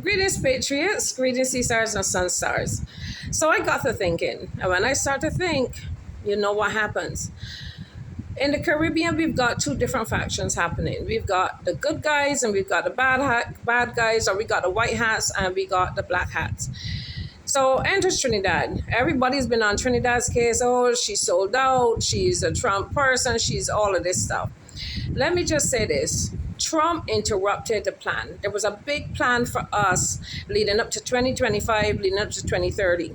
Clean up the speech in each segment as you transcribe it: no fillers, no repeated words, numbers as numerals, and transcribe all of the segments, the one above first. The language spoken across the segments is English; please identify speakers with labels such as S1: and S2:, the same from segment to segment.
S1: Greetings, Patriots. Greetings, Sea Stars and Sun Stars. So I got to thinking, and when I start to think, you know what happens. In the Caribbean, we've got two different factions happening. We've got the good guys and we've got the bad guys, or we got the white hats and we got the black hats. So enters Trinidad. Everybody's been on Trinidad's case. Oh, she's sold out. She's a Trump person. She's all of this stuff. Let me just say this. Trump interrupted the plan. There was a big plan for us leading up to 2025, leading up to 2030.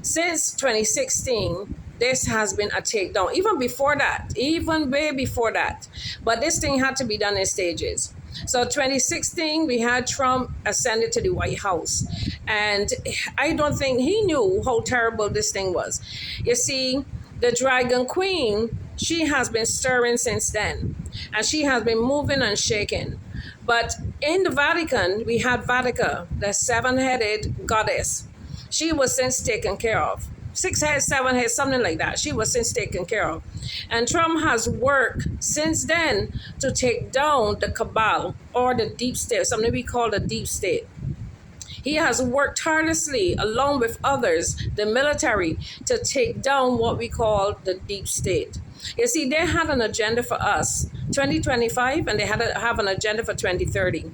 S1: Since 2016, this has been a takedown. Even before that, even way before that. But this thing had to be done in stages. So 2016, we had Trump ascended to the White House. And I don't think he knew how terrible this thing was. You see, the Dragon Queen, she has been stirring since then. And she has been moving and shaking. But in the Vatican, we had Vatica, the seven-headed goddess. She was since taken care of. 6 heads, 7 heads, something like that. She was since taken care of. And Trump has worked since then to take down the cabal or the deep state, something we call the deep state. He has worked tirelessly along with others, the military, to take down what we call the deep state. You see, they had an agenda for us, 2025, and they have an agenda for 2030.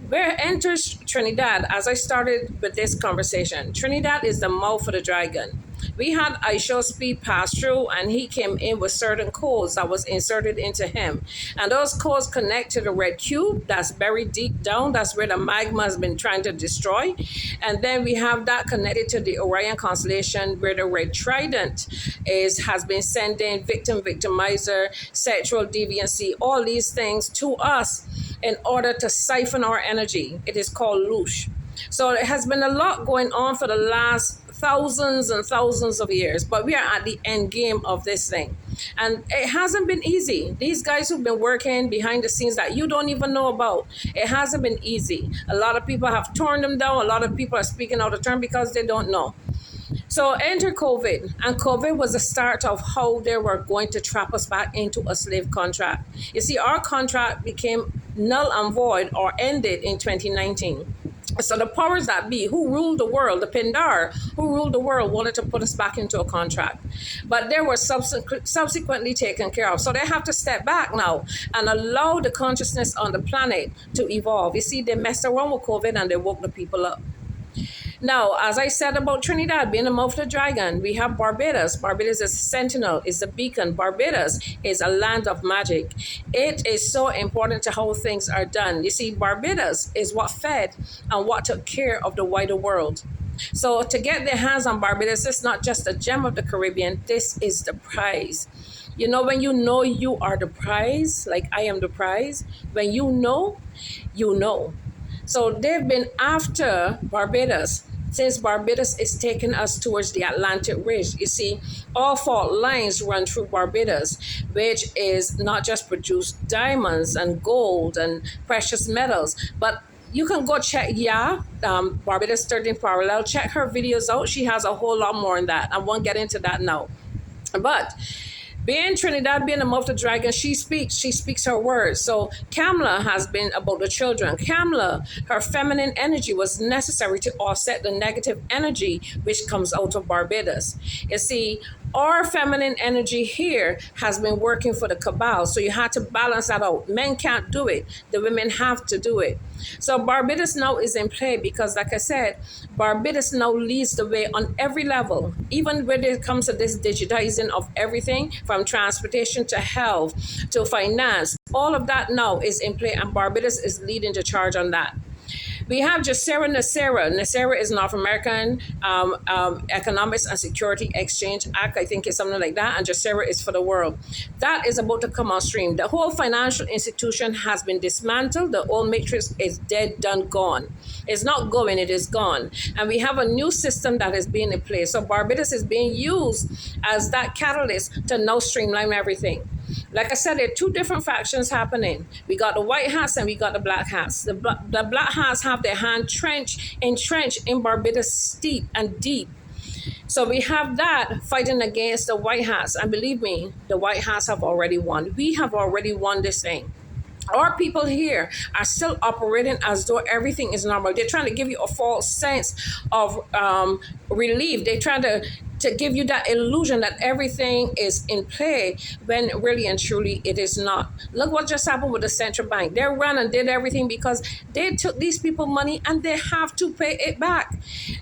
S1: Where enters Trinidad, as I started with this conversation, Trinidad is the mouth of the dragon. We had Speed pass through and he came in with certain codes that was inserted into him. And those codes connect to the red cube that's buried deep down. That's where the magma has been trying to destroy. And then we have that connected to the Orion constellation where the red trident has been sending victimizer, sexual deviancy, all these things to us in order to siphon our energy. It is called Loosh. So it has been a lot going on for the last thousands and thousands of years, but we are at the end game of this thing. And it hasn't been easy. These guys who've been working behind the scenes that you don't even know about, it hasn't been easy. A lot of people have torn them down. A lot of people are speaking out of turn because they don't know. So enter COVID, and COVID was the start of how they were going to trap us back into a slave contract. You see, our contract became null and void or ended in 2019. So the powers that be who ruled the world, the Pindar who ruled the world, wanted to put us back into a contract. But they were subsequently taken care of. So they have to step back now and allow the consciousness on the planet to evolve. You see, they messed around with COVID and they woke the people up. Now, as I said about Trinidad being the mouth of the dragon, we have Barbados. Barbados is a sentinel, is the beacon. Barbados is a land of magic. It is so important to how things are done. You see, Barbados is what fed and what took care of the wider world. So to get their hands on Barbados, it's not just a gem of the Caribbean. This is the prize. You know you are the prize, like I am the prize. When you know, you know. So they've been after Barbados since Barbados is taking us towards the Atlantic Ridge. You see, all fault lines run through Barbados, which is not just produce diamonds and gold and precious metals, but you can go check, Barbados 13 Parallel, check her videos out. She has a whole lot more in that. I won't get into that now. But being Trinidad, being the mouth of the dragon, she speaks her words. So Kamala has been about the children. Kamala, her feminine energy was necessary to offset the negative energy which comes out of Barbados. You see, our feminine energy here has been working for the cabal. So you had to balance that out. Men can't do it. The women have to do it. So Barbados now is in play because, like I said, Barbados now leads the way on every level, even when it comes to this digitizing of everything from transportation to health to finance. All of that now is in play, and Barbados is leading the charge on that. We have Jassera Nasera. Nasera is North American Economics and Security Exchange Act. I think it's something like that. And Jassera is for the world. That is about to come on stream. The whole financial institution has been dismantled. The old matrix is dead, done, gone. It's not going, it is gone. And we have a new system that is being in place. So Barbados is being used as that catalyst to now streamline everything. Like I said, there are two different factions happening. We got the white hats and we got the black hats. The black hats have their hand entrenched in Barbados steep and deep. So we have that fighting against the white hats. And believe me, the white hats have already won. We have already won this thing. Our people here are still operating as though everything is normal. They're trying to give you a false sense of relief. They're trying to give you that illusion that everything is in play when really and truly it is not. Look what just happened with the central bank. They ran and did everything because they took these people money and they have to pay it back.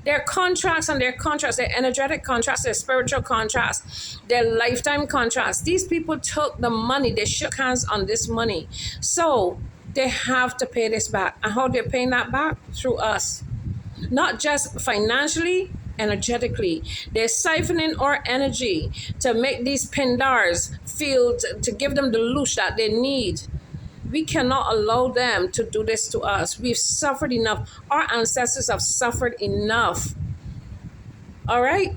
S1: Their contracts and their contracts, their energetic contracts, their spiritual contracts, their lifetime contracts. These people took the money. They shook hands on this money. So they have to pay this back. And how they're paying that back? Through us. Not just financially, energetically. They're siphoning our energy to make these Pindars feel, to give them the loosh that they need. We cannot allow them to do this to us. We've suffered enough. Our ancestors have suffered enough. All right?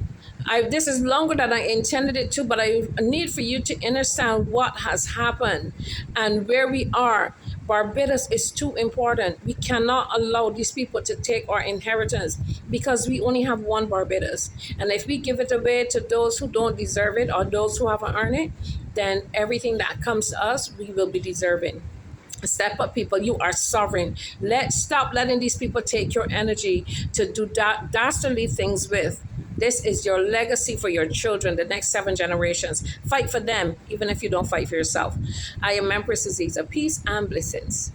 S1: This is longer than I intended it to, but I need for you to understand what has happened and where we are. Barbados is too important. We cannot allow these people to take our inheritance because we only have one Barbados. And if we give it away to those who don't deserve it or those who haven't earned it, then everything that comes to us, we will be deserving. Step up, people. You are sovereign. Let's stop letting these people take your energy to do dastardly things with. This is your legacy for your children, the next 7 generations. Fight for them, even if you don't fight for yourself. I am Empress Aziza. Peace and blessings.